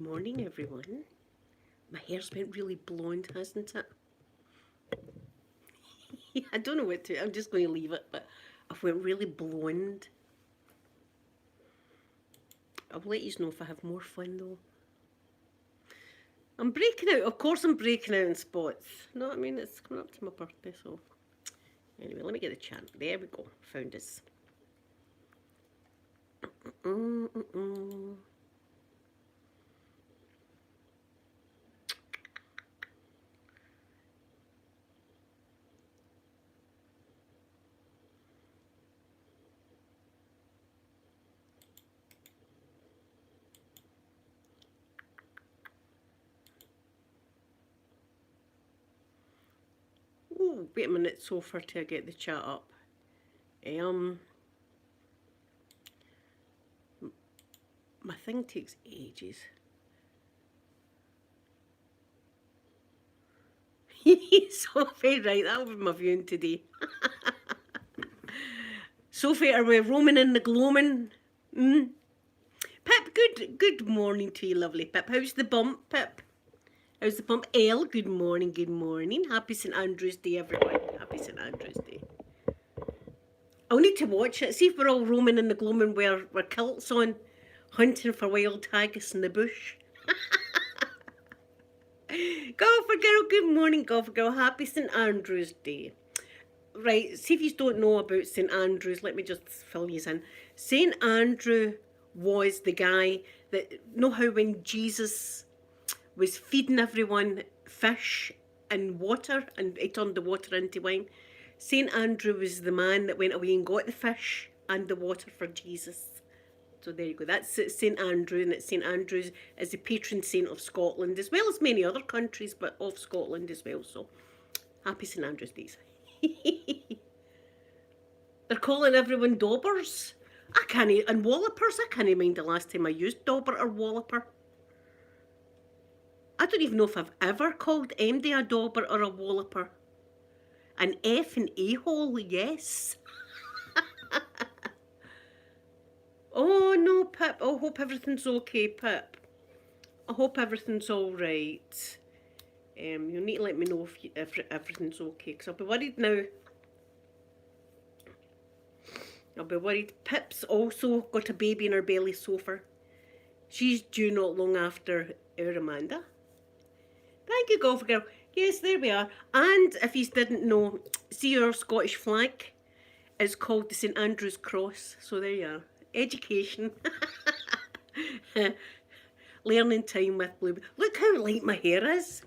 Morning, everyone. My hair's went really blonde, hasn't it? I don't know what to. I'm just going to leave it, but I've went really blonde. I'll let you know if I have more fun though. I'm breaking out. Of course, I'm breaking out in spots. No, I mean it's coming up to my birthday, so anyway, let me get the chant. There we go. Found us. Mm-mm-mm. Oh, wait a minute, so far till I get the chat up. Um, my thing takes ages. Sophie, right, that'll be my viewing today. Sophie, are we roaming in the gloaming? Pip, good morning to you, lovely Pip. How's the bump, Pip? How's the bump? Elle, good morning, good morning. Happy St Andrew's Day, everyone. Happy St Andrew's Day. I'll need to watch it. See if we're all roaming in the gloaming with our kilts on, hunting for wild haggis in the bush. Golfer girl, good morning, golfer girl. Happy St Andrew's Day. Right, see if you don't know about St Andrews, let me just fill you in. St Andrew was the guy that, know how when Jesus was feeding everyone fish and water and he turned the water into wine? St Andrew was the man that went away and got the fish and the water for Jesus. So there you go. That's St Andrew, and St Andrews is the patron saint of Scotland, as well as many other countries, but of Scotland as well. So happy St Andrew's Days. They're calling everyone daubers. I can't, and wallopers. I can't mind the last time I used dauber or walloper. I don't even know if I've ever called MD a dauber or a walloper. An F and a-hole, yes. Oh no, Pip. I hope everything's okay, Pip. I hope everything's all right. You'll need to let me know if everything's okay, because I'll be worried now. I'll be worried. Pip's also got a baby in her belly so far. She's due not long after our Amanda. Thank you, golfer girl. Yes, there we are. And if you didn't know, see our Scottish flag is called the St Andrew's Cross. So there you are. Education. Learning time with Blue. Look how light my hair is.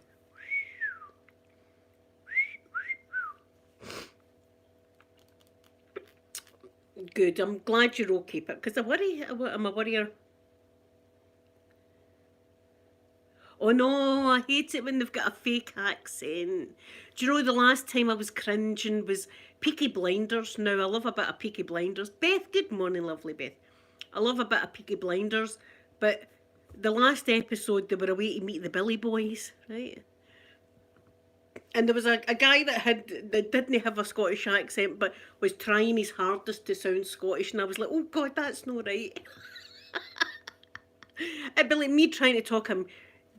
Good. I'm glad you're okay, Pip, because I'm a worrier. Oh no, I hate it when they've got a fake accent. Do you know the last time I was cringing was Peaky Blinders? Now I love a bit of Peaky Blinders. Beth, good morning, lovely Beth. I love a bit of Peaky Blinders, but the last episode they were away to meet the Billy Boys, right? And there was a guy that didn't have a Scottish accent but was trying his hardest to sound Scottish, and I was like, oh God, that's not right. It'd be like me trying to talk him.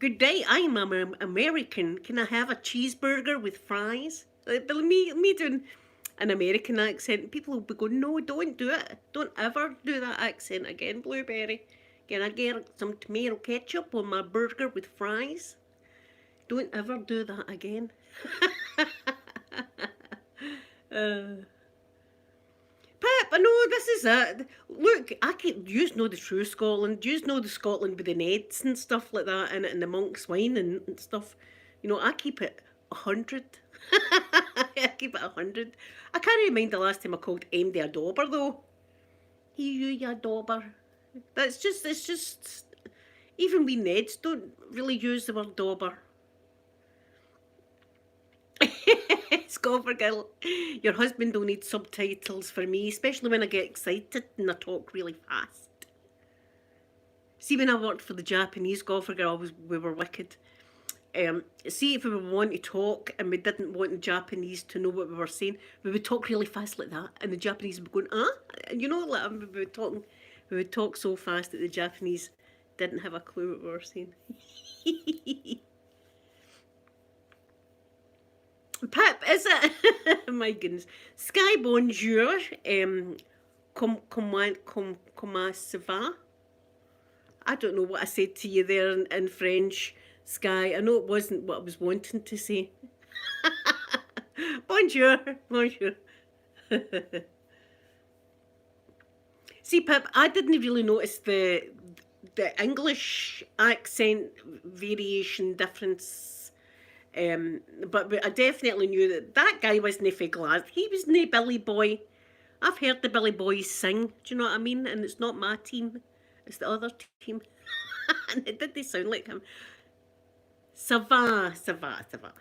Good day, I'm American. Can I have a cheeseburger with fries? It'd be like me doing an American accent. People will be going, no, don't do it. Don't ever do that accent again, Blueberry. Can I get some tomato ketchup on my burger with fries? Don't ever do that again. Pip, I know this is it. Look, you know the true Scotland. You know the Scotland with the Neds and stuff like that in it, and the monk's wine and stuff. You know, I keep it 100. I keep it 100. I can't remind the last time I called MD a dauber though. You dauber. It's just, even we Neds don't really use the word dauber. Scoffer girl, your husband will need subtitles for me, especially when I get excited and I talk really fast. See, when I worked for the Japanese golfer girl, we were wicked. See, if we would want to talk and we didn't want the Japanese to know what we were saying, we would talk really fast like that, and the Japanese would be going, ah, and you know, like we would talk so fast that the Japanese Didn't have a clue what we were saying. Pip, is it? My goodness. Sky bonjour. Comment ça va? I don't know what I said to you there in French, Sky. I know it wasn't what I was wanting to say. Bonjour. Bonjour. See, Pip, I didn't really notice the English accent variation difference. But I definitely knew that guy wasn't from Glasgow. He was no Billy Boy. I've heard the Billy Boys sing. Do you know what I mean? And it's not my team. It's the other team. And it did they sound like him. Ça va, ça va, ça va.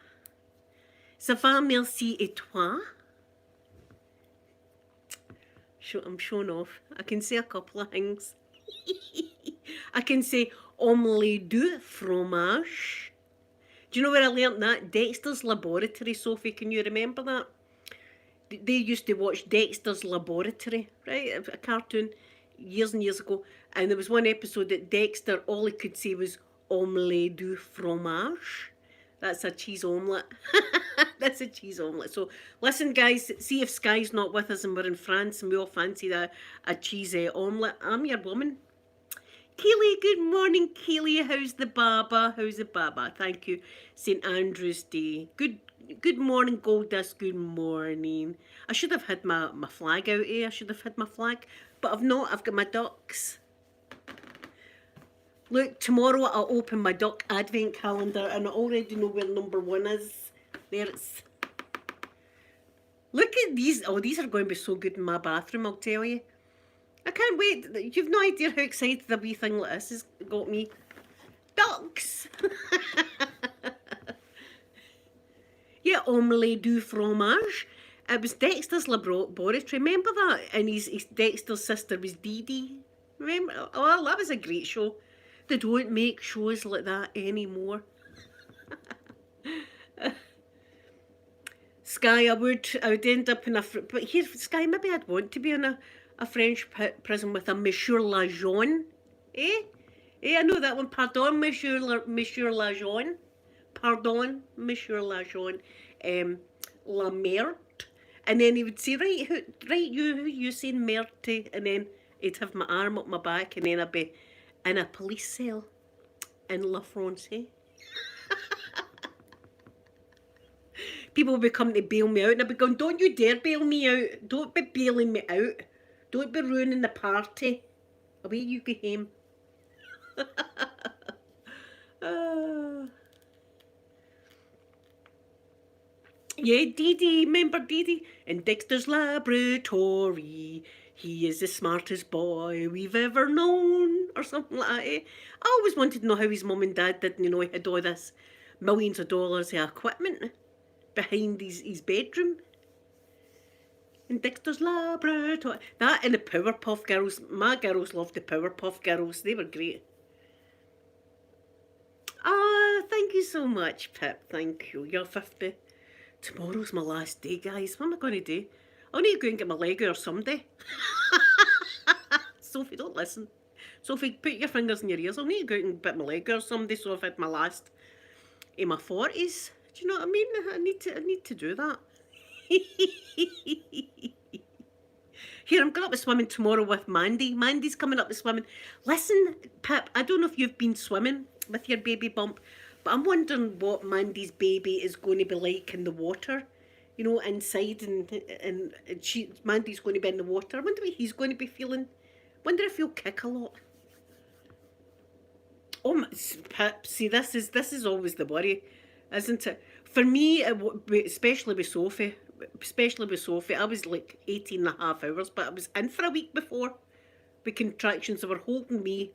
Ça va, merci, et toi? I'm showing off. I can say a couple of things. I can say omelette du fromage. Do you know where I learnt that? Dexter's Laboratory, Sophie. Can you remember that? They used to watch Dexter's Laboratory, right? A cartoon years and years ago. And there was one episode that Dexter, all he could say was omelette du fromage. That's a cheese omelette. That's a cheese omelette. So listen, guys, see if Sky's not with us and we're in France and we all fancy a cheese omelette. I'm your woman. Keely, good morning, Keely. How's the baba? How's the baba? Thank you. St. Andrew's Day. Good morning, Goldust. Good morning. I should have had my flag out here. I should have had my flag. But I've not. I've got my ducks. Look, tomorrow I'll open my duck advent calendar and I already know where number 1 is. There it's... Look at these. Oh, these are going to be so good in my bathroom, I'll tell you. I can't wait. You've no idea how excited a wee thing like this has got me. Ducks! Yeah, omelette du fromage. It was Dexter's Laboratory. Remember that? And his Dexter's sister was Dee Dee. Remember? Oh, that was a great show. They don't make shows like that anymore. Sky, I would end up in a... But here, Sky, maybe I'd want to be in a French prison with a Monsieur Lajon. Eh? Eh, I know that one. Pardon, Monsieur Lajon. Pardon, Monsieur Lajon. La Merde. And then he would say, right, you saying Merte? And then he'd have my arm up my back and then I'd be in a police cell in La France. People would be coming to bail me out and I'd be going, don't you dare bail me out. Don't be bailing me out. Don't be ruining the party. Away you go home. Yeah, Dee Dee, remember Dee Dee? In Dexter's Laboratory, he is the smartest boy we've ever known, or something like that. I always wanted to know how his mum and dad did, you know, he had all this millions of dollars of equipment behind his bedroom. In Dexter's Laboratory. That and the Powerpuff Girls. My girls loved the Powerpuff Girls. They were great. Ah, thank you so much, Pip. Thank you. You're 50. Tomorrow's my last day, guys. What am I going to do? I'll need to go and get my leg out or someday. Sophie, don't listen. Sophie, put your fingers in your ears. I'll need to go out and bit my leg out or someday so I've had my last in my 40s. Do you know what I mean? I need to do that. Here, I'm going up to swimming tomorrow with Mandy. Mandy's coming up to swimming. Listen, Pip, I don't know if you've been swimming with your baby bump, but I'm wondering what Mandy's baby is going to be like in the water. You know, inside, and Mandy's going to be in the water. I wonder what he's going to be feeling. Wonder if he'll kick a lot. Oh, my, Pip, see, this is always the worry, isn't it? For me, especially with Sophie, I was like 18 and a half hours, but I was in for a week before with contractions. They were holding me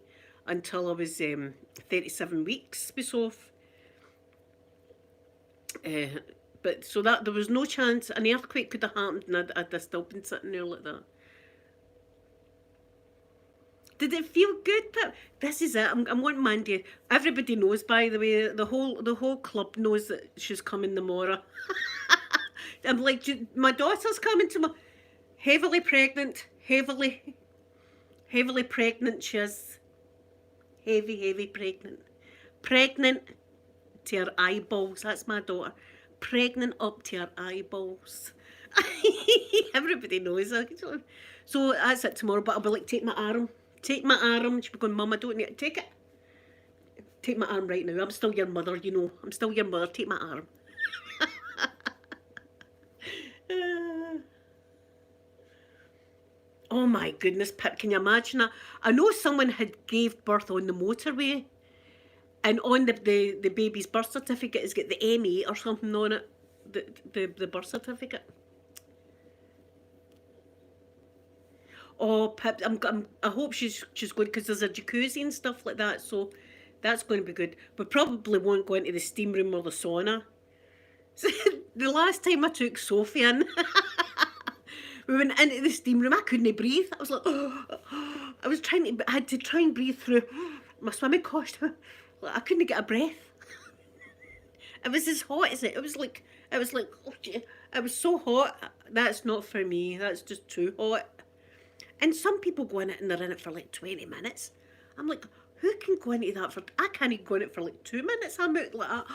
until I was 37 weeks with Sophie. But so that there was no chance an earthquake could have happened and I'd still been sitting there like that. Did it feel good, Pip? This is it. I'm wanting Mandy. Everybody knows, by the way. The whole club knows that she's coming tomorrow. I'm like, my daughter's coming tomorrow. Heavily pregnant. Heavily pregnant she is. Heavy pregnant. Pregnant to her eyeballs. That's my daughter. Pregnant up to her eyeballs. Everybody knows that. So that's it tomorrow. But I'll be like, take my arm. Take my arm. She'll be going, Mum, I don't need to take it. Take my arm right now. I'm still your mother, you know. I'm still your mother. Take my arm. Oh my goodness, Pip, can you imagine that? I know someone had gave birth on the motorway, and on the baby's birth certificate has got the M8 or something on it, the birth certificate. Oh, Pip, I hope she's good, because there's a jacuzzi and stuff like that, so that's going to be good. We probably won't go into the steam room or the sauna. The last time I took Sophie in, we went into the steam room. I couldn't breathe. I was like, oh, I had to try and breathe through my swimming costume. I couldn't get a breath. It was as hot as it. It was like, oh, it was so hot. That's not for me. That's just too hot. And some people go in it and they're in it for like 20 minutes. I'm like, who can go into that for? I can't even go in it for like 2 minutes. I'm out like that.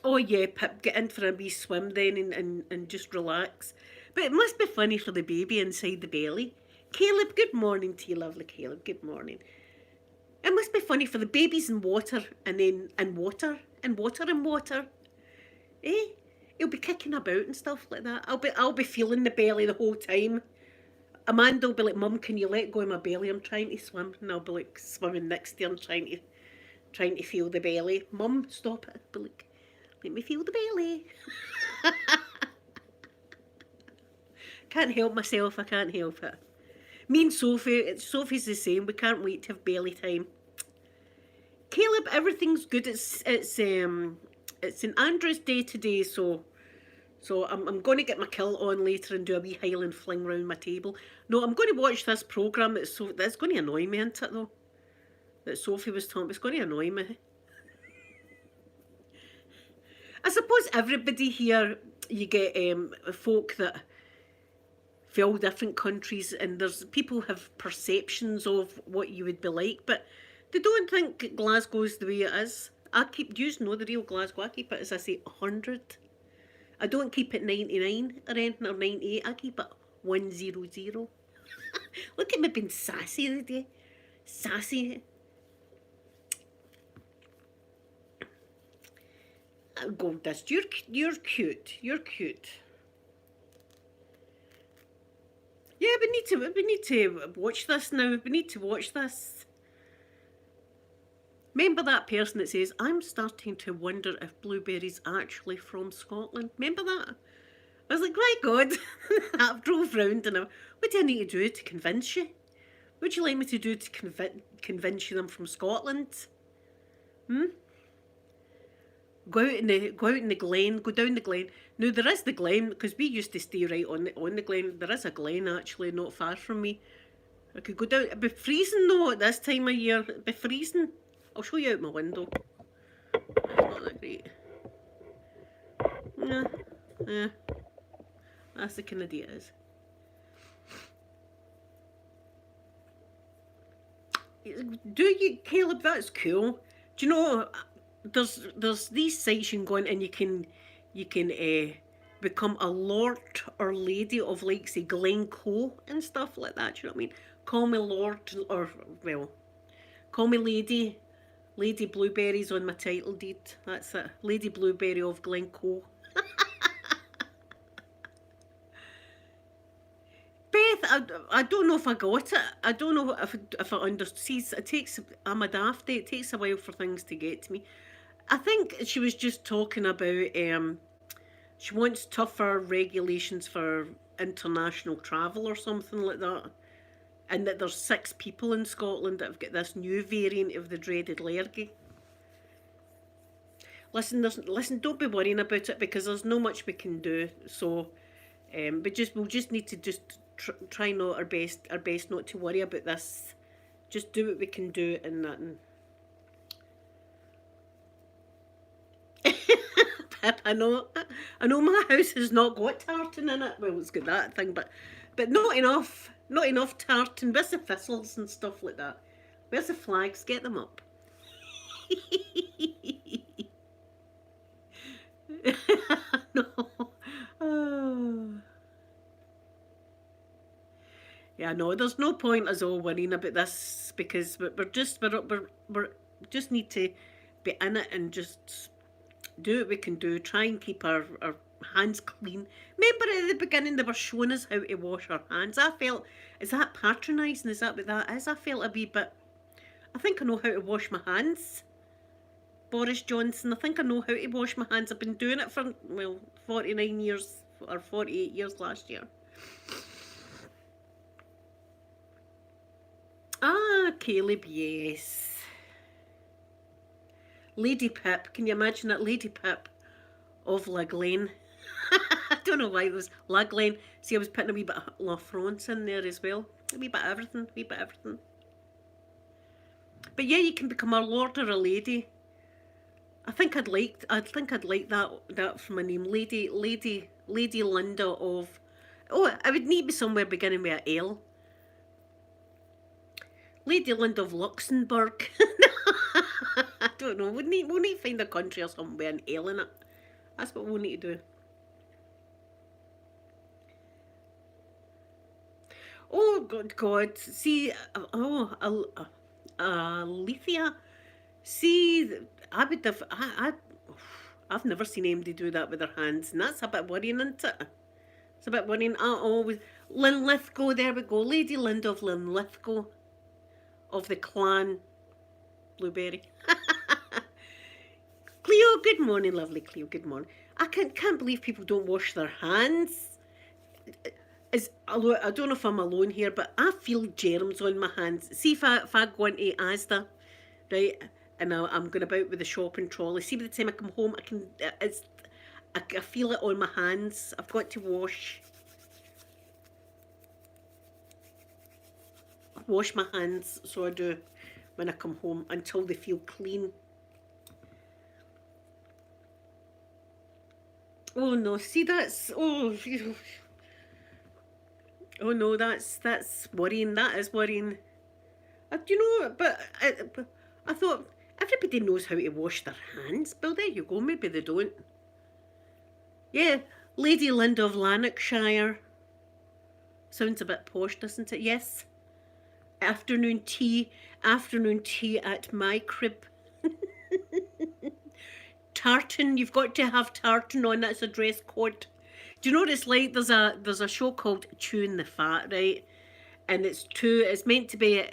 Oh yeah, Pip, get in for a wee swim then and just relax. But it must be funny for the baby inside the belly. Caleb, good morning to you, lovely Caleb. Good morning. It must be funny for the babies in water and then in water and water and water. Eh? He'll be kicking about and stuff like that. I'll be feeling the belly the whole time. Amanda will be like, Mum, can you let go of my belly? I'm trying to swim. And I'll be like swimming next to her and trying to feel the belly. Mum, stop it. I'll be like, let me feel the belly. Can't help myself, I can't help it. Me and Sophie's the same. We can't wait to have belly time. Caleb, everything's good. It's St Andrew's Day today, so I'm going to get my kilt on later and do a wee Highland fling round my table. No, I'm going to watch this programme that's going to annoy me, isn't it, though? That Sophie was talking. It's going to annoy me. I suppose everybody here, you get folk that from all different countries, and there's people have perceptions of what you would be like, but they don't think Glasgow's the way it is. Do you know the real Glasgow? I keep it, as I say, 100. I don't keep it 99 or anything, or 98. I keep it 100. Look at me being sassy today. Sassy. Gold dust, you're cute. You're cute. Yeah, we need to watch this now. We need to watch this. Remember that person that says, I'm starting to wonder if Blueberry's actually from Scotland? Remember that? I was like, right, God. I drove round and what do I need to do to convince you? What would you like me to do to convince you I'm from Scotland? Go out in the glen, go down the glen. Now there is the glen, because we used to stay right on the glen. There is a glen actually not far from me. I could go down. It'd be freezing though at this time of year. It'd be freezing. I'll show you out my window. It's not that great. Yeah. That's the kind of day it is. Do you, Caleb? That's cool. Do you know? There's these sites you can go on and you can become a lord or lady of, like, say, Glencoe and stuff like that. Do you know what I mean? Call me lord, or well, call me lady. Lady Blueberry's on my title deed. That's it. Lady Blueberry of Glencoe. Beth, I don't know if I got it. I don't know if I understood. It takes, I'm a dafty. It takes a while for things to get to me. I think she was just talking about she wants tougher regulations for international travel or something like that, and that there's 6 people in Scotland that have got this new variant of the dreaded lurgy. Listen, don't be worrying about it, because there's no much we can do. So, we'll just need to try not our best not to worry about this. Just do what we can do and nothing. I know my house has not got tartan in it. Well, it's got that thing, but but not enough tartan. Where's the thistles and stuff like that? Where's the flags? Get them up. No. Oh. Yeah, no, there's no point us all worrying about this because we're just need to be in it and just do what we can do. Try and keep our hands clean. Remember at the beginning they were showing us how to wash our hands. I felt, is that patronising? Is that what that is? I felt a wee bit, I think I know how to wash my hands. Boris Johnson, I think I know how to wash my hands. I've been doing it for, well, 49 years or 48 years last year. Ah, Caleb, yes. Lady Pip, can you imagine that? Lady Pip of Lag-Lane. I don't know why it was Lag-Lane. See, I was putting a wee bit of La France in there as well. A wee bit of everything, a wee bit of everything. But yeah, you can become a lord or a lady. I think I'd like that for my name, Lady Linda of. Oh, I would need to be somewhere beginning with an L. Lady Linda of Luxembourg. I don't know. We'll need to find a country or something with an L in it. That's what we'll need to do. Oh God! See, Alethea. See, I would have. I've never seen anybody do that with their hands, and that's a bit worrying, isn't it? It's a bit worrying. I always Linlithgow. There we go, Lady Linda of Linlithgow, of the clan Blueberry. Cleo, good morning, lovely Cleo. Good morning. I can't believe people don't wash their hands. I don't know if I'm alone here, but I feel germs on my hands. See if I go into Asda, right, and I'm going about with the shopping trolley. See, by the time I come home, I feel it on my hands. I've got to wash my hands, so I do when I come home until they feel clean. Oh no! See, that's oh no, that's worrying. That is worrying. You know, but I thought everybody knows how to wash their hands. Well, there you go. Maybe they don't. Yeah, Lady Linda of Lanarkshire. Sounds a bit posh, doesn't it? Yes. Afternoon tea at my crib. Tartan, you've got to have tartan on. That's a dress code. Do you know what it's like? There's a show called Chewing the Fat, right? And it's meant to be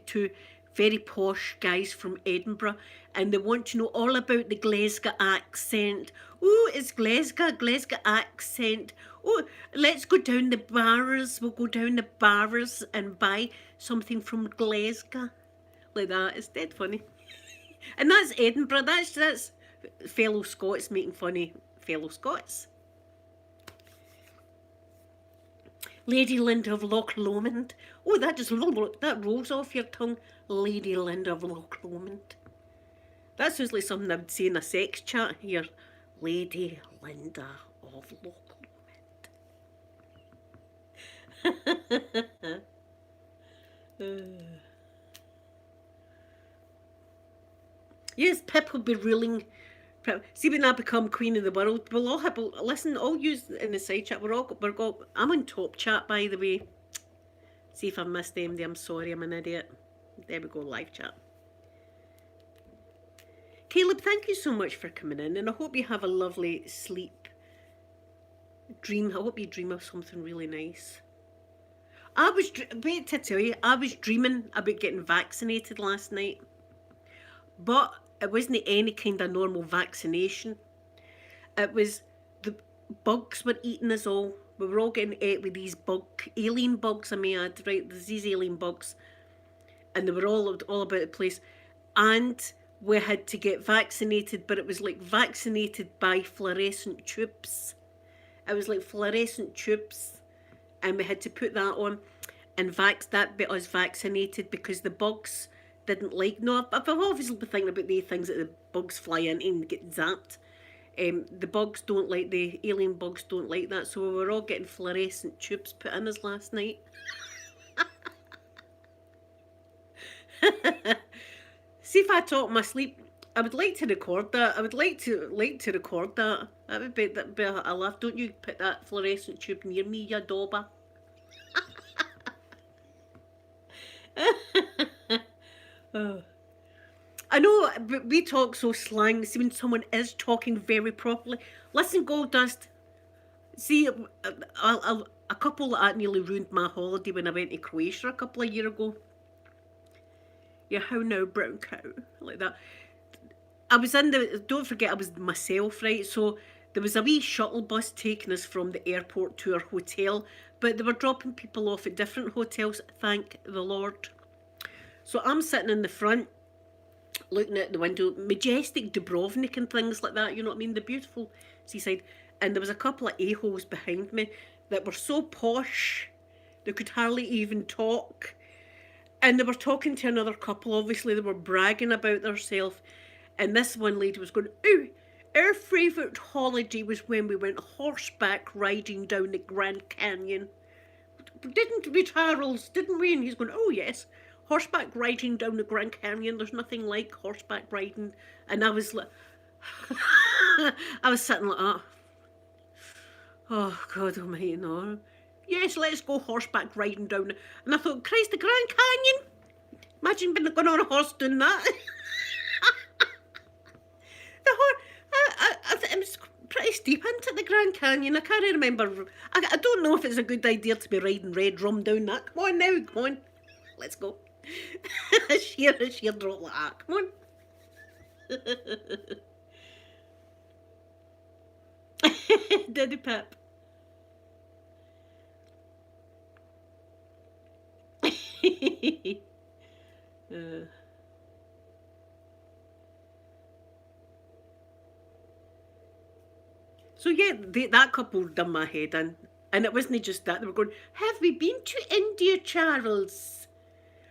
two very posh guys from Edinburgh, and they want to know all about the Glasgow accent. Oh, it's Glasgow accent. Oh, let's go down the bars. We'll go down the bars and buy something from Glasgow. Like that. It's dead funny. And that's Edinburgh. That's fellow Scots making funny fellow Scots. Lady Linda of Loch Lomond. Oh, that rolls off your tongue. Lady Linda of Loch Lomond. That sounds like something I would say in a sex chat here. Lady Linda of Loch Lomond. Yes, Pip will be ruling. See, when I become queen of the world, we'll all have. Listen, all you in the side chat. I'm on top chat, by the way. See if I missed anybody. I'm sorry, I'm an idiot. There we go, live chat. Caleb, thank you so much for coming in, and I hope you have a lovely dream. I hope you dream of something really nice. Wait to tell you, I was dreaming about getting vaccinated last night, but it wasn't any kind of normal vaccination. It was the bugs were eating us all. We were all getting ate with these alien bugs, I may add, right? There's these alien bugs, and they were all about the place. And we had to get vaccinated, but it was like vaccinated by fluorescent tubes. It was like fluorescent tubes, and we had to put that on and that bit us vaccinated because the bugs didn't like. No, I've obviously been thinking about the things that the bugs fly in and get zapped. The bugs don't like, the alien bugs don't like that, so we were all getting fluorescent tubes put in us last night. See if I talk my sleep. I would like to record that. I would like to record that. That'd be a laugh. Don't you put that fluorescent tube near me, you dauber. Oh. I know we talk so slang. See when someone is talking very properly. Listen, Goldust. See, a couple that nearly ruined my holiday when I went to Croatia a couple of years ago. Yeah, how now, brown cow? Like that. I was in the, don't forget I was myself, right? So there was a wee shuttle bus taking us from the airport to our hotel, but they were dropping people off at different hotels, thank the Lord. So I'm sitting in the front, looking at the window, majestic Dubrovnik and things like that, you know what I mean? The beautiful seaside. And there was a couple of a-holes behind me that were so posh, they could hardly even talk. And they were talking to another couple, obviously they were bragging about themselves. And this one lady was going, "Oh, our favourite holiday was when we went horseback riding down the Grand Canyon. Didn't we, Charles? Didn't we?" And he's going, "Oh, yes. Horseback riding down the Grand Canyon. There's nothing like horseback riding." And I was like, I was sitting like that. Oh, God almighty, no. "Yes, let's go horseback riding down." And I thought, Christ, the Grand Canyon? Imagine being going on a horse doing that. It was pretty steep into the Grand Canyon. I can't remember. I don't know if it's a good idea to be riding red rum down that. Come on now, come on. Let's go. sheer drop like that. Come on. Diddy Pip. uh. So yeah, that couple done my head in. And it wasn't just that. They were going, "Have we been to India, Charles?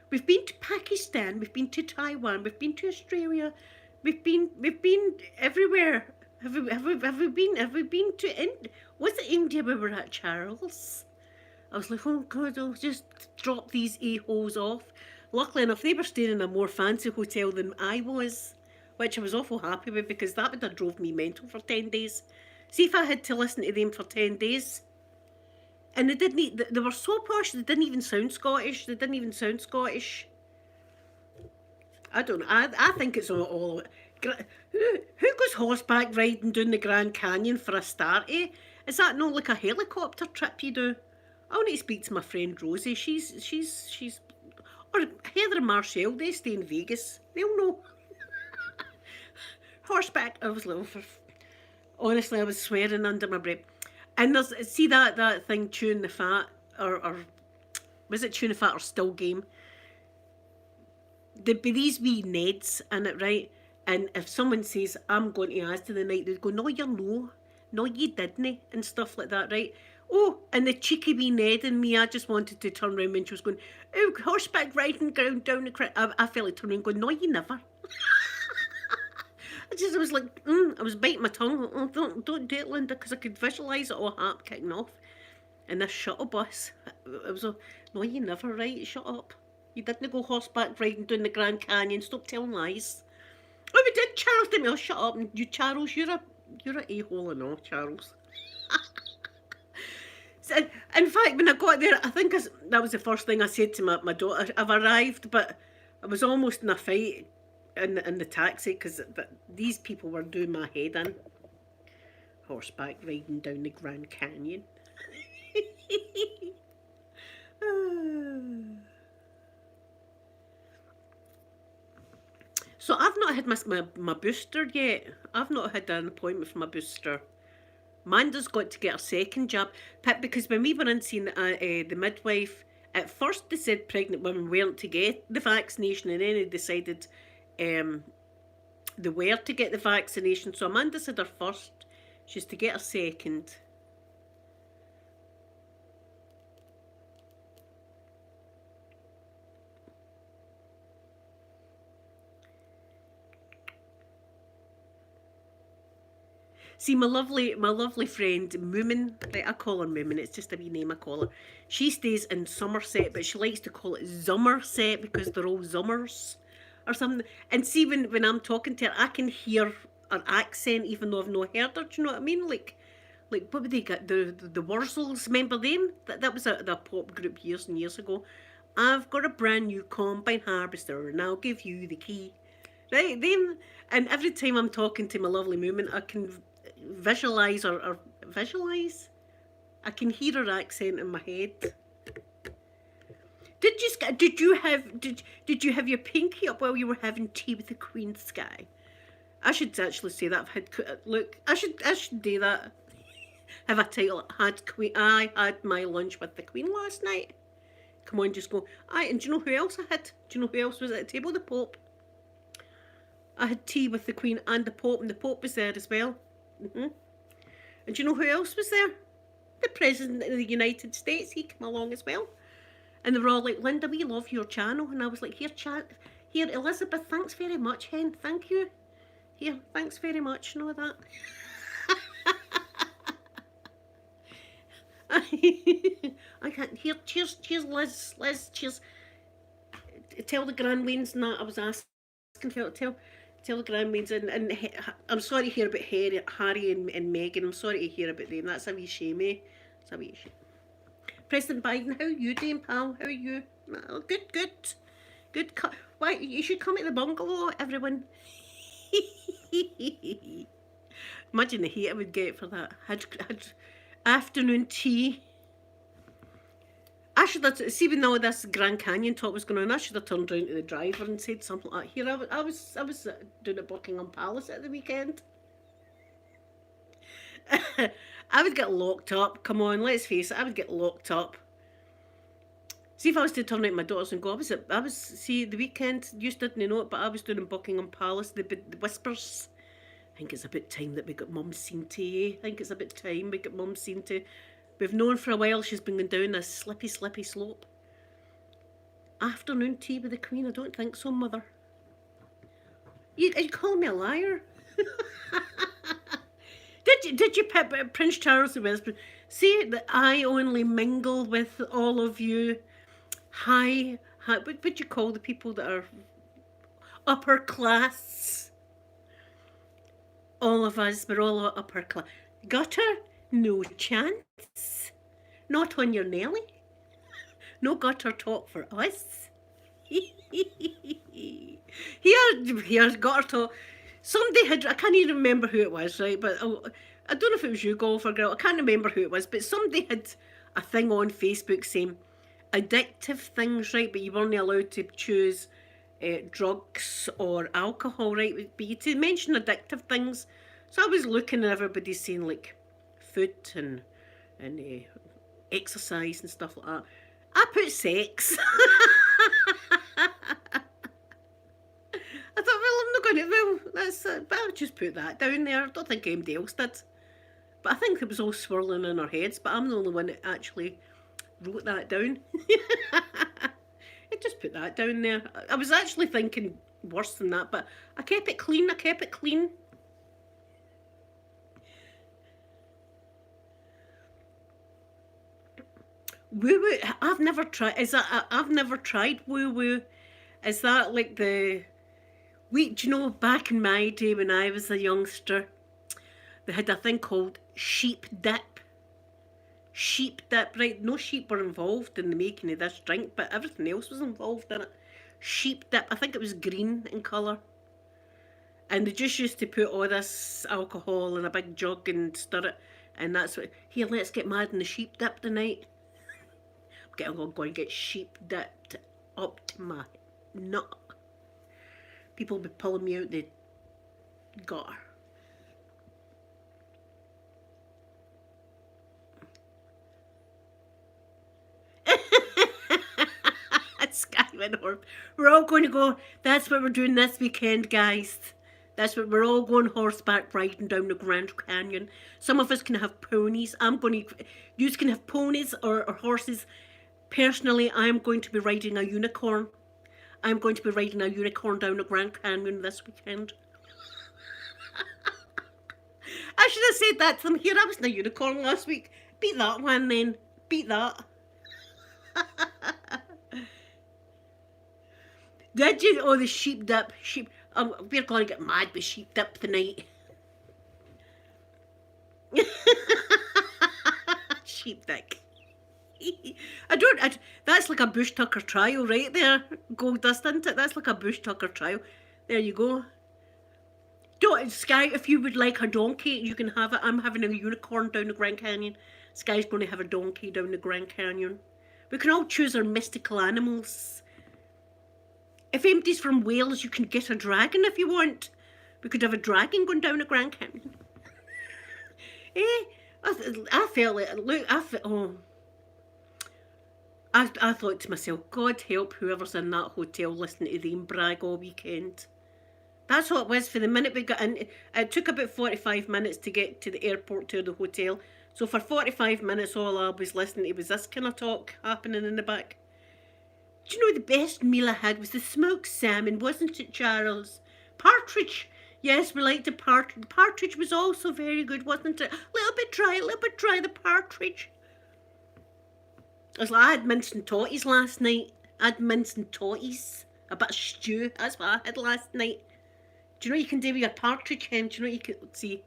We've been to Pakistan. We've been to Taiwan. We've been to Australia. We've been everywhere. Have we been to India? Was it India we were at, Charles?" I was like, "Oh God, I'll just drop these a-holes off." Luckily enough, they were staying in a more fancy hotel than I was, which I was awful happy with because that would have drove me mental for 10 days. See if I had to listen to them for 10 days. And they were so posh, they didn't even sound Scottish. I don't know. I think it's all who goes horseback riding down the Grand Canyon for a start, eh? Is that not like a helicopter trip you do? I want to speak to my friend Rosie. She's or Heather and Marshall, they stay in Vegas. They'll know. Horseback, I was like, honestly, I was swearing under my breath. And there's, see that thing, Chewing the Fat, or was it Chewing the Fat or Still Game? There'd be these wee Neds in it, right? And if someone says, "I'm going to Asda the night," they'd go, "No, you're no. No, you didn't," and stuff like that, right? Oh, and the cheeky wee Ned in me, I just wanted to turn around when she was going, "Oh, horseback riding down the creek." I felt like turning and going, "No, you never." I was like, I was biting my tongue. "Oh, don't do it, Linda," because I could visualise it all kicking off. And this shuttle bus, it was a, "No, you never, right? Shut up. You didn't go horseback riding down the Grand Canyon. Stop telling lies." "Oh, we did, Charles." Didn't we? "Oh, shut up. And you, Charles, you're a a-hole and all, Charles." So, in fact, when I got there, I think that was the first thing I said to my daughter. "I've arrived," but I was almost in a fight in the taxi because these people were doing my head in. Horseback riding down the Grand Canyon. So I've not had my booster yet. I've not had an appointment for my booster. Amanda's got to get her second jab. Because when we were in seeing the midwife, at first they said pregnant women weren't to get the vaccination, and then they decided they were to get the vaccination. So Amanda said her first, she's to get her second. See, my lovely friend Moomin, right, I call her Moomin, it's just a wee name I call her. She stays in Somerset, but she likes to call it Zummerset because they're all Zummers or something. And see, when I'm talking to her, I can hear her accent even though I've not heard her. Do you know what I mean? Like what would they get? The Wurzels, remember them? That was the pop group years and years ago. I've got a brand new combine harvester and I'll give you the key. Right, then, and every time I'm talking to my lovely Moomin, I can visualise or visualise. I can hear her accent in my head. Did you have your pinky up while you were having tea with the Queen, Sky? I should actually say that. I've had look. I should do that. Have a title. I had my lunch with the Queen last night. Come on, just go. And do you know who else I had? Do you know who else was at the table? The Pope. I had tea with the Queen and the Pope was there as well. And do you know who else was there? The President of the United States. He came along as well. And they were all like, Linda, we love your channel. And I was like, here, Elizabeth, thanks very much, hen. Thank you. Here, thanks very much, and all that. I can't hear. Cheers, Liz. Liz, cheers. Tell the Grandwains and that I was asking. Tell the Grandwains and I'm sorry to hear about Harry and Meghan. I'm sorry to hear about them. That's a wee shame, eh? It's a wee shame. President Biden, how are you doing, pal? How are you? Oh, good. Why you should come to the bungalow, everyone. Imagine the hate I would get for that. Had afternoon tea. I should have see when all this Grand Canyon talk was going on. I should have turned around to the driver and said something like, "Here, I was doing at Buckingham Palace at the weekend." I would get locked up. Come on, let's face it. I would get locked up. See if I was to turn out my daughters and go, I was. See the weekend. You didn't know it, but I was doing Buckingham Palace. The whispers. I think it's about time that we got Mum seen to. I think it's about time we got Mum seen to. We've known for a while she's been going down this slippy slope. Afternoon tea with the Queen? I don't think so, Mother. You calling me a liar? Did you Prince Charles the Westbury say that I only mingle with all of you what would you call the people that are upper class? All of us, we're all upper class. Gutter? No chance. Not on your Nelly. No gutter talk for us. Here's gutter talk. Somebody I can't even remember who it was, right? But I don't know if it was you, Golfer Girl. I can't remember who it was, but somebody had a thing on Facebook saying addictive things, right? But you weren't allowed to choose drugs or alcohol, right? But you to mention addictive things. So I was looking at everybody saying like food and exercise and stuff like that. I put sex. I thought, well, I'm not going to. Well, that's. But I just put that down there. I don't think anybody else did. But I think it was all swirling in our heads. But I'm the only one that actually wrote that down. I just put that down there. I was actually thinking worse than that, but I kept it clean. Woo woo. I've never tried. I've never tried woo woo. Is that like the? Do you know back in my day when I was a youngster, they had a thing called sheep dip. Sheep dip, right? No sheep were involved in the making of this drink, but everything else was involved in it. Sheep dip. I think it was green in colour. And they just used to put all this alcohol in a big jug and stir it. And that's what. Here, let's get mad in the sheep dip tonight. I'm going to get sheep dipped up to my nut. People will be pulling me out the gutter. Skywin Orb. We're all going to go. That's what we're doing this weekend, guys. That's what we're all going horseback riding down the Grand Canyon. Some of us can have ponies. You can have ponies or horses. Personally, I'm going to be riding a unicorn. I'm going to be riding a unicorn down the Grand Canyon this weekend. I should have said that to them. Here, I was in a unicorn last week. Beat that one then. Beat that. Did you? Oh, the sheep dip. Sheep. We're going to get mad with sheep dip tonight. Sheep dick. That's like a Bush Tucker trial right there. Gold dust, isn't it? That's like a Bush Tucker trial. There you go. Don't, Sky, if you would like a donkey, you can have it. I'm having a unicorn down the Grand Canyon. Sky's going to have a donkey down the Grand Canyon. We can all choose our mystical animals. If anybody's from Wales, you can get a dragon if you want. We could have a dragon going down the Grand Canyon. I felt like, look, I thought to myself, God help whoever's in that hotel listening to them brag all weekend. That's what it was. For the minute we got in, it took about 45 minutes to get to the airport to the hotel. So for 45 minutes, all I was listening to was this kind of talk happening in the back. Do you know the best meal I had was the smoked salmon, wasn't it, Charles? Partridge. Yes, we liked the partridge. The partridge was also very good, wasn't it? A little bit dry, the partridge. I was like, I had mince and totties last night. I had mince and totties. A bit of stew. That's what I had last night. Do you know what you can do with your partridge hen? Do you know what you can see?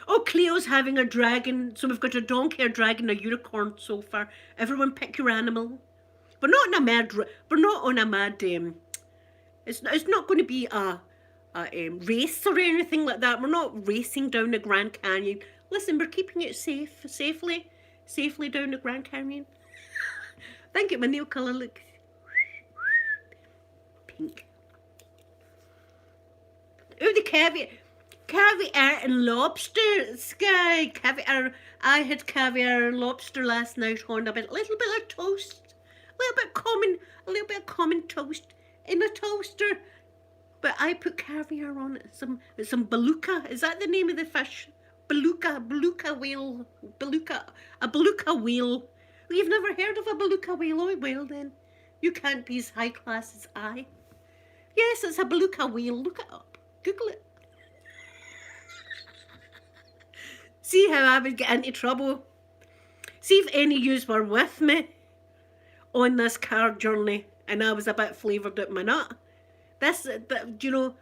Oh, Cleo's having a dragon. So we've got a donkey, a dragon, a unicorn so far. Everyone pick your animal. We're not on a mad. It's not going to be a race or anything like that. We're not racing down the Grand Canyon. Listen, we're keeping it safely down the Grand Canyon. Thank you, my nail colour look. Pink. Oh, the caviar and lobster, Sky. Caviar. I had caviar and lobster last night on a little bit of toast, a little bit of common toast in a toaster. But I put caviar on it. Some beluga. Is that the name of the fish? Beluga whale. A beluga whale. You've never heard of a beluga whale? Oh, well then, you can't be as high class as I. Yes, it's a beluga whale. Look it up. Google it. See how I would get into trouble. See if any of yous were with me on this car journey and I was a bit flavoured at my nut. You know,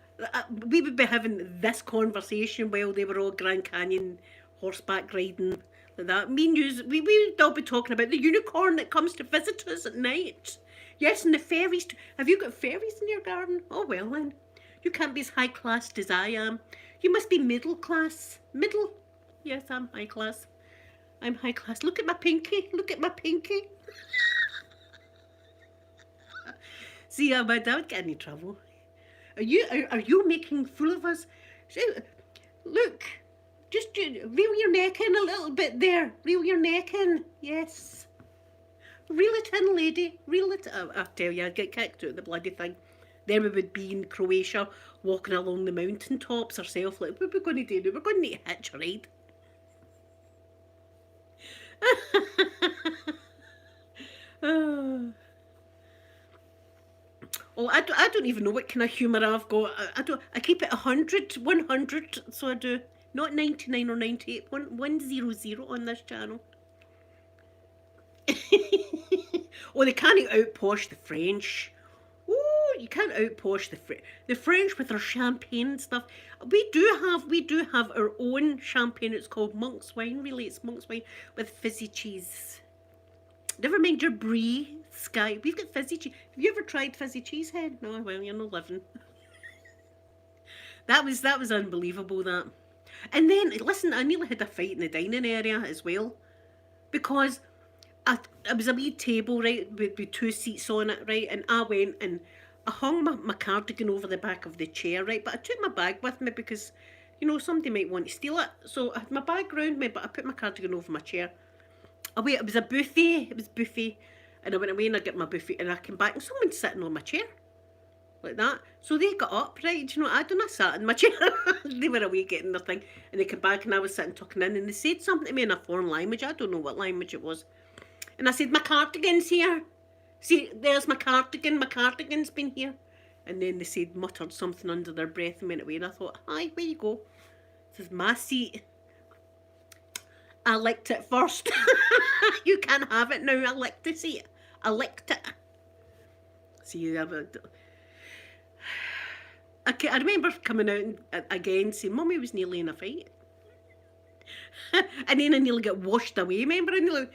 we would be having this conversation while they were all Grand Canyon horseback riding like that. Me and yous, we would all be talking about the unicorn that comes to visit us at night. Yes, and the fairies. Have you got fairies in your garden? Oh, well then. You can't be as high class as I am. You must be middle class. Middle? Yes, I'm high class. I'm high class. Look at my pinky. Look at my pinky. See, I would get in trouble. Are you making fool of us? Look, just reel your neck in a little bit there. Reel your neck in. Yes. Reel it in, lady. Reel it. I tell you, I'd get kicked out of the bloody thing. Then we would be in Croatia, walking along the mountain tops ourselves. Like, what are we going to do now? We're going to need a hitch ride. Oh, I don't even know what kind of humour I've got. I keep it 100, so I do. Not 99 or 98, 100 on this channel. Oh, they can't out-posh the French. Oh, you can't out-posh the French with their champagne and stuff. We do have our own champagne. It's called Monk's Wine, really. It's Monk's Wine with fizzy cheese. Never mind your brie, Sky. We've got fizzy cheese. Have you ever tried fizzy cheese head? No, well, you're not living. That was unbelievable, that. And then, listen, I nearly had a fight in the dining area as well. Because it was a wee table, right, with 2 seats on it, right, and I went and I hung my cardigan over the back of the chair, right, but I took my bag with me because, you know, somebody might want to steal it. So I had my bag round me, but I put my cardigan over my chair. It was a buffet, and I went away and I got my buffet, and I came back and someone's sitting on my chair, like that. So they got up, right, you know, I sat in my chair. They were away getting their thing, and they came back and I was sitting talking in, and they said something to me in a foreign language. I don't know what language it was. And I said, my cardigan's here. See, there's my cardigan. My cardigan's been here. And then they said, muttered something under their breath and went away. And I thought, hi, where you go? This is my seat. I licked it first. You can't have it now. I licked the seat. I licked it. See, I remember coming out again saying, Mummy was nearly in a fight. And then I nearly got washed away. Remember, I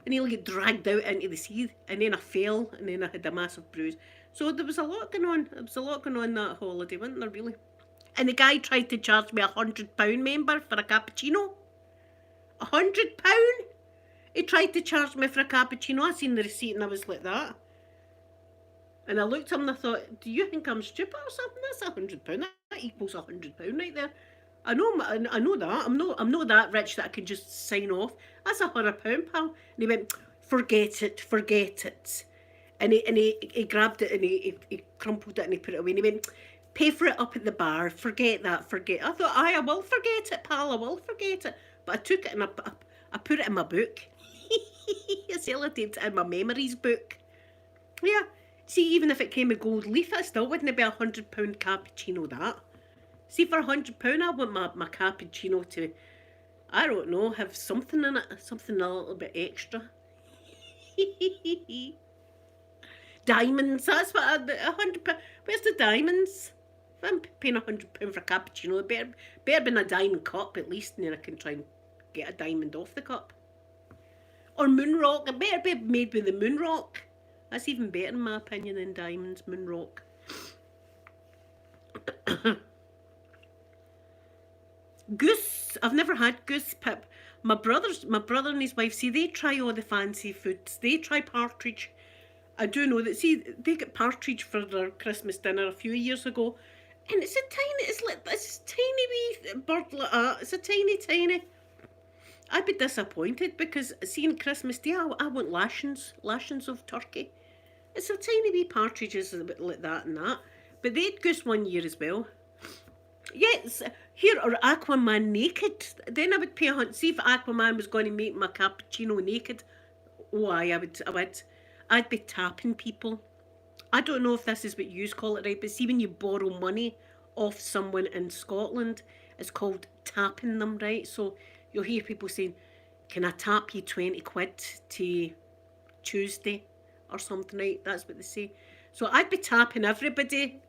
nearly got dragged out into the sea. And then I fell, and then I had a massive bruise. So there was a lot going on. There was a lot going on that holiday, wasn't there, really? And the guy tried to charge me £100, member, for a cappuccino. £100? He tried to charge me for a cappuccino. I seen the receipt and I was like that. And I looked at him and I thought, do you think I'm stupid or something? That's £100. That equals £100 right there. I know that. I'm not that rich that I can just sign off. That's £100, pal. And he went, forget it. And he grabbed it and he crumpled it and he put it away. And he went, pay for it up at the bar. Forget that. I thought, I will forget it, pal. I will forget it. But I took it and I put it in my book. I sellotapped it in my memories book. Yeah. See, even if it came with gold leaf, it still wouldn't be £100 cappuccino, that. See, for £100, I want my cappuccino to, I don't know, have something in it. Something a little bit extra. Diamonds, that's what, £100. Where's the diamonds? If I'm paying £100 for a cappuccino, it better be in a diamond cup at least, and then I can try and get a diamond off the cup. Or moon rock, it better be made with the moon rock. That's even better in my opinion than diamonds, moon rock. Goose, I've never had goose, Pip. My brother and his wife, see, they try all the fancy foods. They try partridge. I do know that, see, they got partridge for their Christmas dinner a few years ago. And it's like this tiny wee bird like that. It's a tiny. I'd be disappointed because seeing Christmas Day, I want lashings of turkey. It's a tiny wee partridges a bit like that and that. But they had goose one year as well. Yes, here, or Aquaman naked. Then I would pay £100. See if Aquaman was going to make my cappuccino naked. Oh, I would. I'd be tapping people. I don't know if this is what you call it, right? But see, when you borrow money off someone in Scotland, it's called tapping them, right? So you'll hear people saying, can I tap you 20 quid to Tuesday or something, right? That's what they say. So I'd be tapping everybody.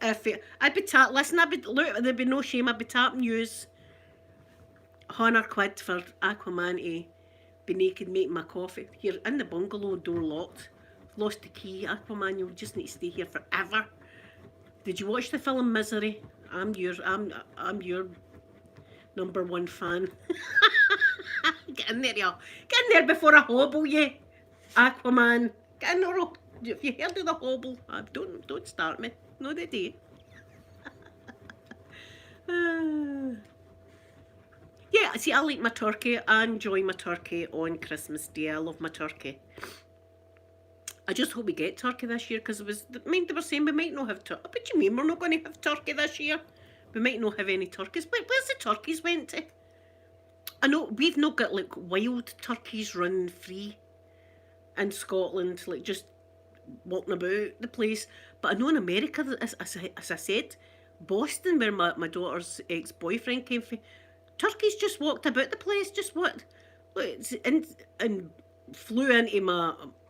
Look, there'd be no shame. I'd be tapping yous £100 quid for Aquaman to be naked making my coffee. Here in the bungalow, door locked. Lost the key. Aquaman, you'll just need to stay here forever. Did you watch the film Misery? I'm your #1 fan. Get in there, y'all. Get in there before I hobble you. Aquaman. Get in there. If you heard of the hobble, don't start me. No, they do. Yeah, see, I like my turkey. I enjoy my turkey on Christmas Day. I love my turkey. I just hope we get turkey this year because they were saying we might not have turkey. What do you mean we're not going to have turkey this year? We might not have any turkeys. Where's the turkeys went to? I know we've not got like wild turkeys running free in Scotland, like just walking about the place. But I know in America, as I said, Boston, where my daughter's ex-boyfriend came from, turkeys just walked about the place, and flew into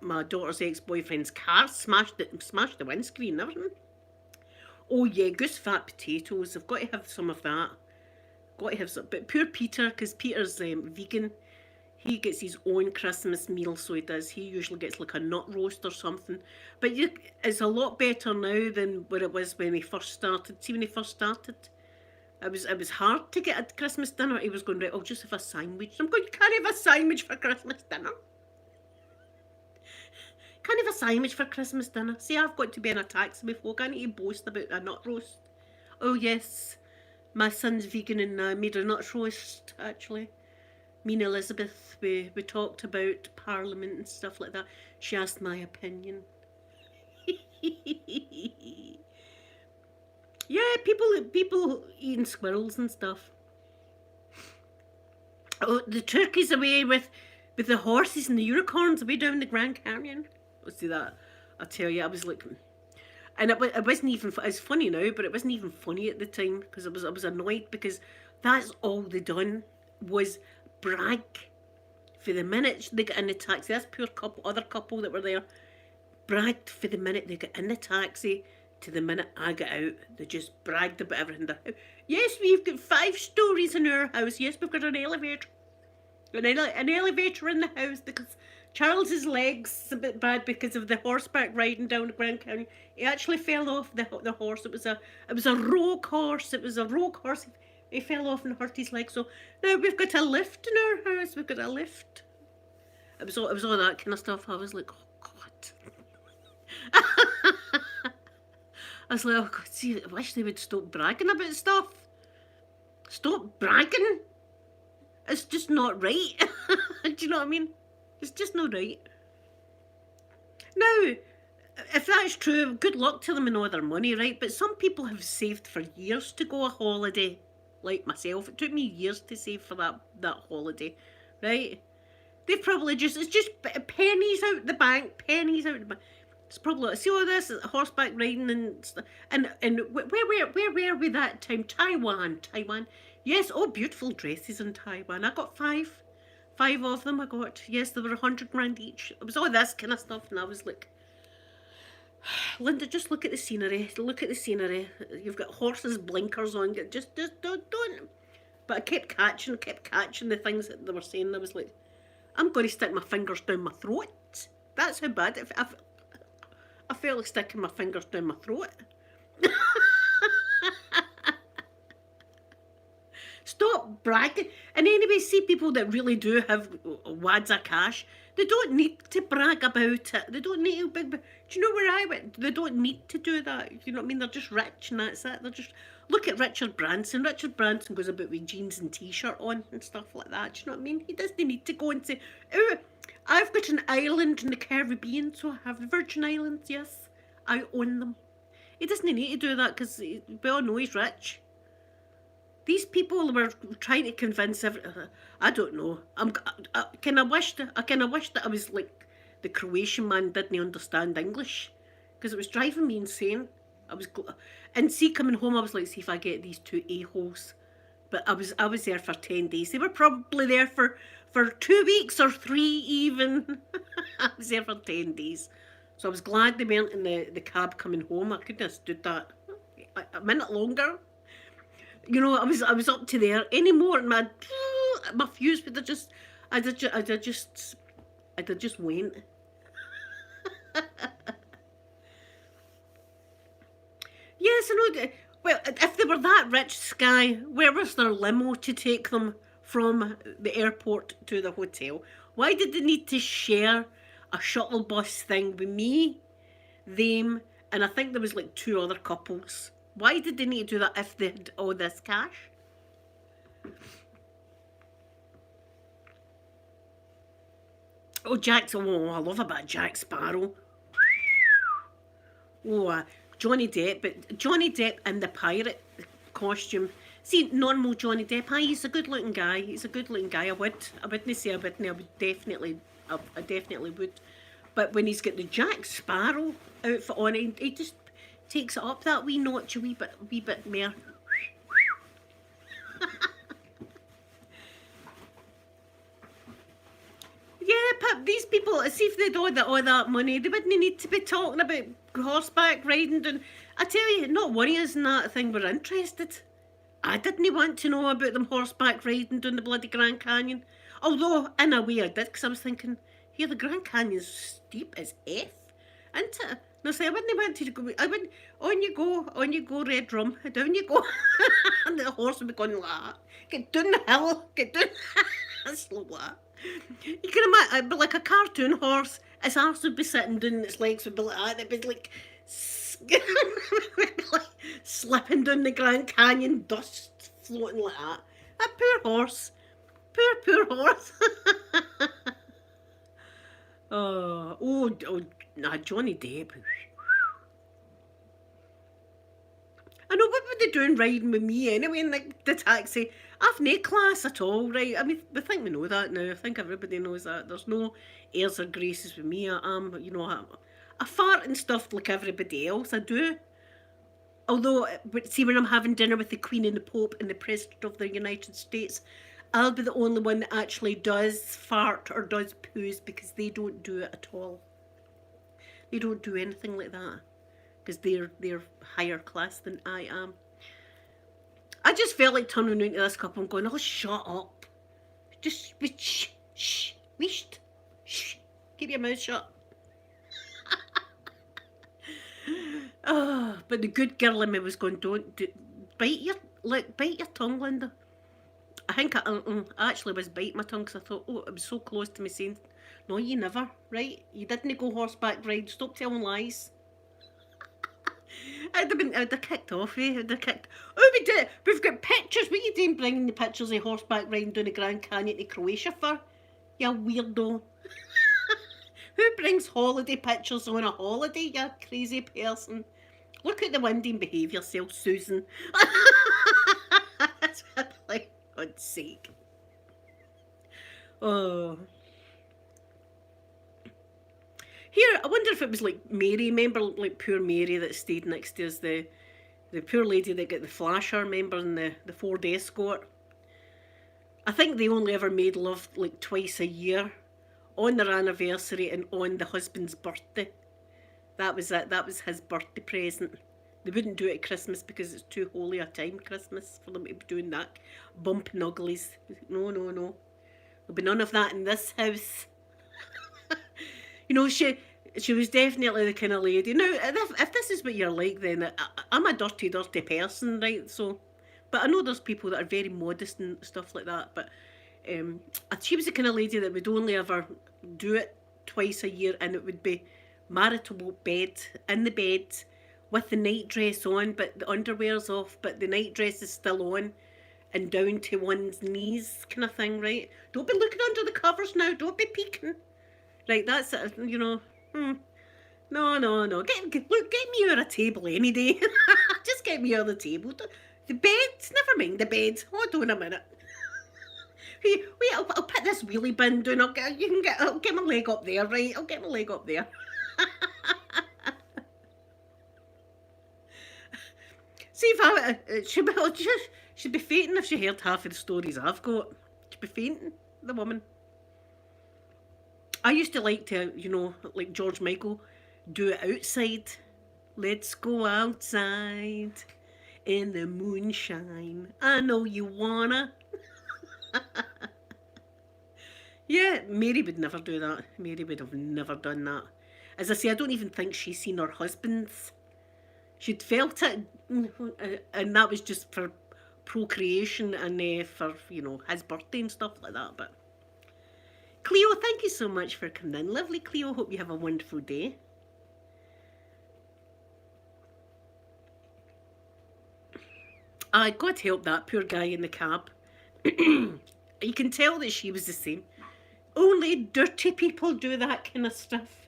my daughter's ex-boyfriend's car, smashed the windscreen and everything. Oh yeah, goose fat potatoes. I've got to have some of that. Got to have some. But poor Peter, because Peter's vegan, he gets his own Christmas meal, so he does. He usually gets like a nut roast or something. But it's a lot better now than what it was when we first started. See, when he first started, it was hard to get a Christmas dinner. He was going, right, I'll just have a sandwich. I'm going, you can't have a sandwich for Christmas dinner. Can't have a sandwich for Christmas dinner. See, I've got to be in a taxi before. I need to boast about a nut roast. Oh yes, my son's vegan and I made a nut roast, actually. Me and Elizabeth, we talked about Parliament and stuff like that. She asked my opinion. Yeah, people eating squirrels and stuff. Oh, the turkeys away with the horses and the unicorns away down the Grand Canyon. See that? I tell you, I was like, And it wasn't even, it's funny now, but it wasn't even funny at the time, because I was annoyed, because that's all they done was brag for the minute they got in the taxi. This poor other couple that were there, bragged for the minute they got in the taxi to the minute I got out. They just bragged about everything. Yes, we've got 5 stories in our house. Yes, we've got an elevator. An elevator in the house, because Charles's legs a bit bad because of the horseback riding down the Grand Canyon. He actually fell off the horse. It was a rogue horse. It was a rogue horse. He fell off and hurt his leg. So now we've got a lift in our house. We've got a lift. It was all that kind of stuff. I was like, oh God. I was like, oh God, see, I wish they would stop bragging about stuff. Stop bragging. It's just not right. Do you know what I mean? It's just not right. Now, if that's true, good luck to them and all their money, right? But some people have saved for years to go a holiday, like myself. It took me years to save for that holiday, right? They've probably it's just pennies out the bank, pennies out the bank. It's probably, see all this horseback riding and stuff. And where were we that time? Taiwan. Yes, oh, beautiful dresses in Taiwan. I got 5 of them. I got, yes, they were 100 grand each. It was all this kind of stuff, and I was like, Linda, just look at the scenery. Look at the scenery. You've got horses' blinkers on. Just don't. But I kept catching the things that they were saying. I was like, I'm going to stick my fingers down my throat. That's how bad it. I felt like sticking my fingers down my throat. Stop bragging. And anyway, see people that really do have wads of cash, they don't need to brag about it. They don't need to big. Do you know where I went? They don't need to do that. You know what I mean? They're just rich and that's it. They're just, look at Richard Branson. Richard Branson goes about with jeans and t-shirt on and stuff like that. Do you know what I mean? He doesn't need to go and say, oh, I've got an island in the Caribbean, so I have the Virgin Islands, yes. I own them. He doesn't need to do that because we all know he's rich. These people were trying to convince I don't know. I kind of wish that I was like the Croatian man didn't understand English, because it was driving me insane. And see, coming home, I was like, see if I get these 2 a-holes. But I was there for 10 days. They were probably there for 2 weeks or 3 even. I was there for 10 days. So I was glad they weren't in the cab coming home. I couldn't have stood that a minute longer. You know, I was up to there anymore, and my fuse would have just, I'd have just went. Yes, I know. Well, if they were that rich, Sky, where was their limo to take them from the airport to the hotel? Why did they need to share a shuttle bus thing with me, them, and I think there was like 2 other couples? Why did they need to do that if they had all this cash? Oh, I love about Jack Sparrow. Oh, Johnny Depp, but Johnny Depp in the pirate costume. See, normal Johnny Depp, he's a good looking guy. I wouldn't say I wouldn't, I definitely would. But when he's got the Jack Sparrow outfit on, he just takes it up that wee notch a wee bit more. Yeah, but these people, see if they'd all that money, they wouldn't need to be talking about horseback riding. And I tell you, not one of us in that thing were interested. I didn't want to know about them horseback riding down the bloody Grand Canyon. Although, in a way I did, because I was thinking, here, the Grand Canyon's steep as F, isn't it? No, say I wouldn't want to go. I wouldn't. On you go, Red Rum. Down you go, and the horse would be going like that. Get down the hill. Get down. Slow like that. You can imagine, it'd be like a cartoon horse. Its arse would be sitting down, and its legs would be like that. It'd be like, slipping down the Grand Canyon, dust floating like that. That poor horse. Poor horse. Nah, Johnny Depp. I know, what were they doing riding with me anyway in the taxi? I've no class at all, right? I mean, I think we know that now. I think everybody knows that. There's no airs or graces with me. I fart and stuff like everybody else, I do. Although, but see, when I'm having dinner with the Queen and the Pope and the President of the United States, I'll be the only one that actually does fart or does poos, because they don't do it at all. They don't do anything like that because they're higher class than I am. I just felt like turning into this couple and going, "Oh, shut up! Just shh, shh, wisht, shh, keep your mouth shut." Oh, but the good girl in me was going, "Don't do, bite your tongue, Linda." I think I actually was biting my tongue because I thought, oh, it was so close to me saying, "No, you never, right? You didn't go horseback ride. Stop telling lies." I'd have kicked off, eh? I'd have kicked. Oh, we did. We've got pictures. What are you doing bringing the pictures of horseback riding down the Grand Canyon to Croatia for? You weirdo. Who brings holiday pictures on a holiday, you crazy person? Look at the windy and behave yourself, Susan. For God's sake. Oh. Here, I wonder if it was like Mary, remember like poor Mary that stayed next to us, the poor lady that got the flasher, remember, in the Ford Escort. I think they only ever made love like twice a year, on their anniversary and on the husband's birthday. That was it. That was his birthday present. They wouldn't do it at Christmas because it's too holy a time, Christmas, for them to be doing that. Bumping uglies. No, no, no. There'll be none of that in this house. You know, she was definitely the kind of lady. Now, if this is what you're like, then I'm a dirty, dirty person, right? So, but I know there's people that are very modest and stuff like that. But she was the kind of lady that would only ever do it twice a year, and it would be marital bed, in the bed, with the night dress on, but the underwear's off, but the night dress is still on, and down to one's knees, kind of thing, right? Don't be looking under the covers now. Don't be peeking. Right, that's it, you know. No, no, no. Get me out of a table any day. Just get me out of the table. The bed, never mind the bed. Hold on a minute. Wait, I'll put this wheelie bin down. I'll get my leg up there, right? I'll get my leg up there. See if she'd be fainting if she heard half of the stories I've got. She'd be fainting, the woman. I used to like to, you know, like George Michael, do it outside. Let's go outside in the moonshine. I know you wanna. Yeah, Mary would never do that. Mary would have never done that. As I say, I don't even think she's seen her husband's. She'd felt it, and that was just for procreation and for, you know, his birthday and stuff like that. But Cleo, thank you so much for coming in. Lovely Cleo, hope you have a wonderful day. God help that poor guy in the cab. You can tell that she was the same. Only dirty people do that kind of stuff.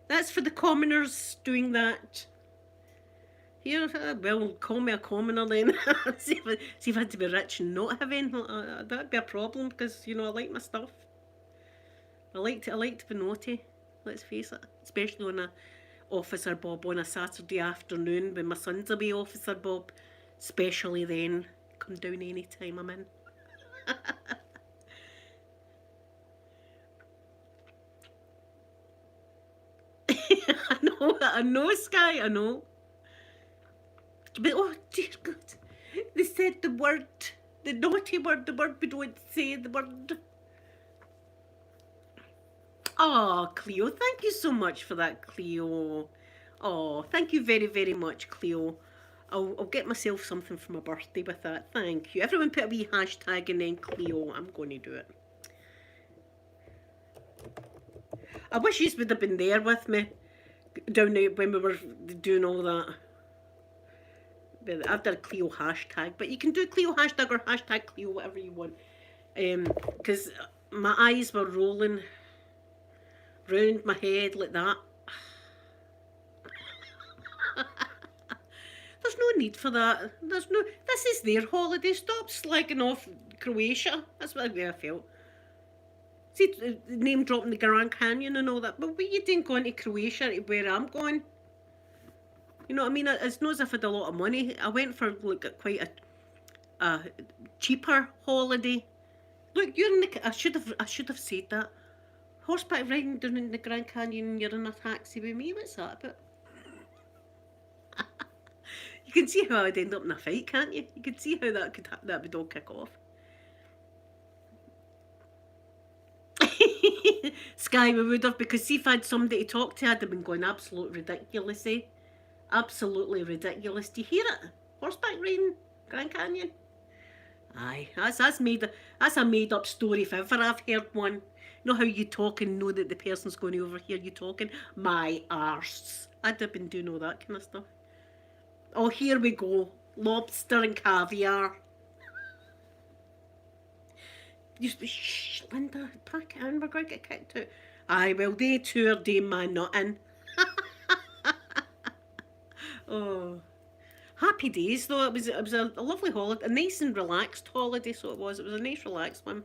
That's for the commoners doing that. Here, well, call me a commoner then. see if I had to be rich and not have any. That'd be a problem because, you know, I like my stuff. I like to be naughty, let's face it. Especially on a Officer Bob on a Saturday afternoon when my son's away, Officer Bob. Especially then. Come down any time I'm in. I know, Sky, I know. But oh dear God, they said the word, the naughty word, the word we don't say, the word. Oh, Cleo, thank you so much for that, Cleo. Oh, thank you very, very much, Cleo. I'll get myself something for my birthday with that. Thank you. Everyone put a wee hashtag and then Cleo. I'm going to do it. I wish you would have been there with me down there when we were doing all that. I've done a Cleo hashtag, but you can do Cleo hashtag or hashtag Cleo, whatever you want. Because my eyes were rolling round my head like that. There's no need for that. This is their holiday. Stop slagging off Croatia. That's what I felt. See, name dropping the Grand Canyon and all that. But what you doing going to Croatia to where I'm going? You know what I mean? It's not as if I had a lot of money. I went for like quite a cheaper holiday. Look, you're in the. I should have said that. Horseback riding down in the Grand Canyon and you're in a taxi with me. What's that about? You can see how I'd end up in a fight, can't you? You can see how that would all kick off. Sky, we would have, because see if I had somebody to talk to, I'd have been going absolutely ridiculous, eh? Absolutely ridiculous. Do you hear it? Horseback riding, Grand Canyon. Aye, that's a made up story if ever I've heard one. You know how you talk and know that the person's going to overhear you talking? My arse. I'd have been doing all that kind of stuff. Oh, here we go. Lobster and caviar. Shh, Linda, pack it in, we're going to get kicked out. Aye, well, they too are doing my nutting. Oh. Happy days, though. It was a lovely holiday, a nice and relaxed holiday, so it was. It was a nice, relaxed one.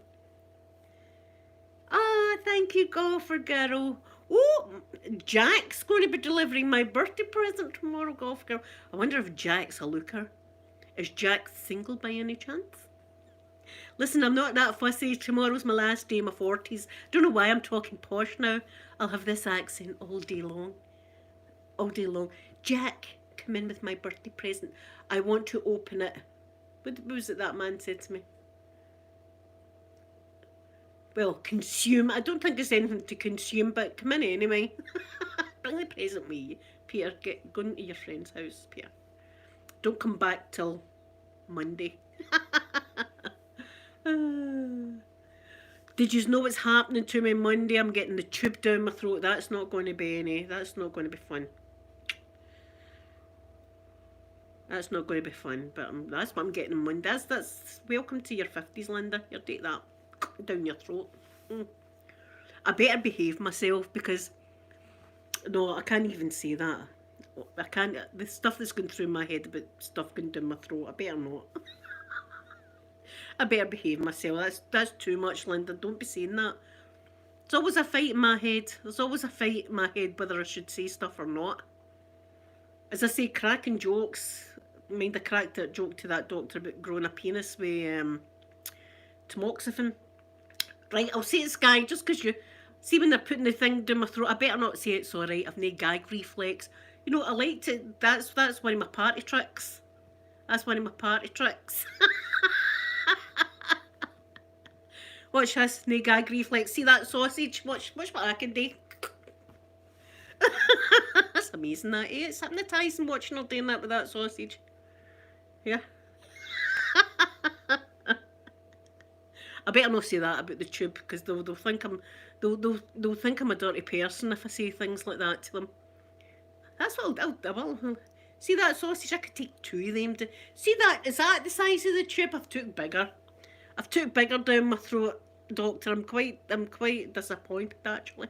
Ah, thank you, golfer girl. Oh, Jack's going to be delivering my birthday present tomorrow, golf girl. I wonder if Jack's a looker. Is Jack single by any chance? Listen, I'm not that fussy. Tomorrow's my last day in my 40s. Don't know why I'm talking posh now. I'll have this accent all day long. All day long. Jack, come in with my birthday present. I want to open it. What was it that man said to me? Well, consume. I don't think it's anything to consume, but come in anyway. Bring the present with you. Peter, go into your friend's house, Peter. Don't come back till Monday. Did you know what's happening to me Monday? I'm getting the tube down my throat. That's not going to be that's not going to be fun. That's not going to be fun, but that's what I'm getting on Monday. That's welcome to your 50s, Linda. You'll take that down your throat. I better behave myself because, no, I can't even say that. I can't, the stuff that's going through my head about stuff going down my throat, I better not. I better behave myself. That's too much, Linda. Don't be saying that. There's always a fight in my head. There's always a fight in my head whether I should say stuff or not. As I say, cracking jokes. Mind I cracked that joke to that doctor about growing a penis with tamoxifen. Right, I'll say it, Sky, just because you see when they're putting the thing down my throat. I better not say it's all right. I've no gag reflex. You know, I like to. That's one of my party tricks. That's one of my party tricks. Watch this, no gag reflex. See that sausage? Watch what I can do. That's amazing, that, eh? It's hypnotising watching her doing that with that sausage. Yeah. I better not say that about the tube because they'll think they'll think I'm a dirty person if I say things like that to them. That's what I will. See that sausage? I could take two of them. See that? Is that the size of the tube? I've took bigger. I've took bigger down my throat, doctor. I'm quite disappointed actually.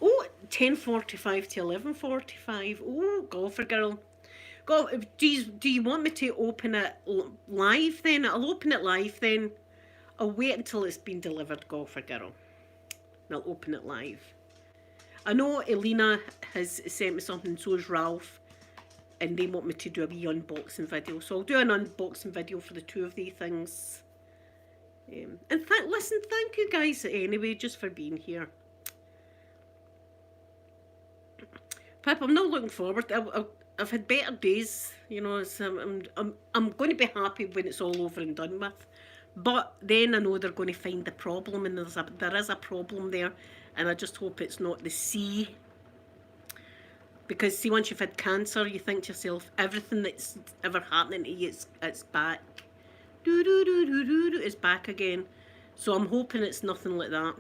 Oh, 10:45 to 11:45. Oh, golfer girl. Do you want me to open it live then? I'll open it live then. I'll wait until it's been delivered, golfer girl. And I'll open it live. I know Elena has sent me something, so has Ralph. And they want me to do a wee unboxing video. So I'll do an unboxing video for the two of these things. And listen, thank you guys anyway, just for being here. Pip, I'm not looking forward. I've had better days, you know. So I'm going to be happy when it's all over and done with. But then I know they're going to find the problem, and there is a problem there, and I just hope it's not the sea. Because see, once you've had cancer, you think to yourself, everything that's ever happening to you, it's back. It's back again. So I'm hoping it's nothing like that.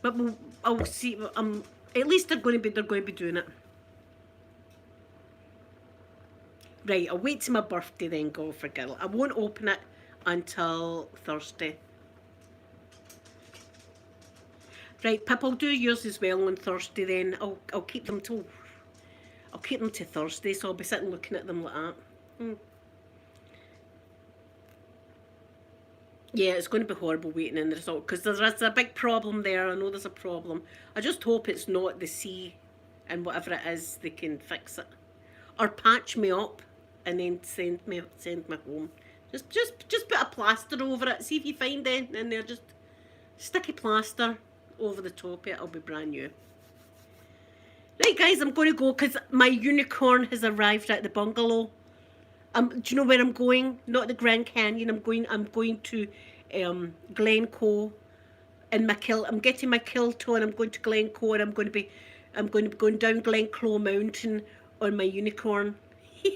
But I'll see. At least they're going to be doing it. Right, I'll wait till my birthday then, golfer girl. I won't open it until Thursday. Right, Pip, I'll do yours as well on Thursday then. I'll keep them till... I'll keep them to Thursday, so I'll be sitting looking at them like that. Yeah, it's going to be horrible waiting in the result, because there's a big problem there. I know there's a problem. I just hope it's not the sea, and whatever it is, they can fix it. Or patch me up and then send me home. Just put a plaster over it. See if you find anything in there. Just stick a plaster over the top of it. It'll be brand new. Right, guys, I'm going to go because my unicorn has arrived at the bungalow. Do you know where I'm going? Not the Grand Canyon. I'm going to Glencoe in my kilt. I'm getting my kilt on. I'm going to Glencoe, and I'm going to be going down Glenclaw Mountain on my unicorn.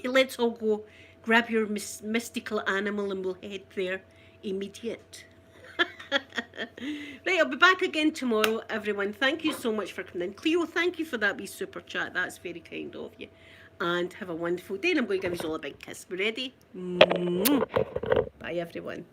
Let's all go. Grab your mystical animal and we'll head there immediate. Right, I'll be back again tomorrow, everyone. Thank you so much for coming in. Cleo, thank you for that wee super chat. That's very kind of you. And have a wonderful day. And I'm going to give you all a big kiss. We ready? Bye, everyone.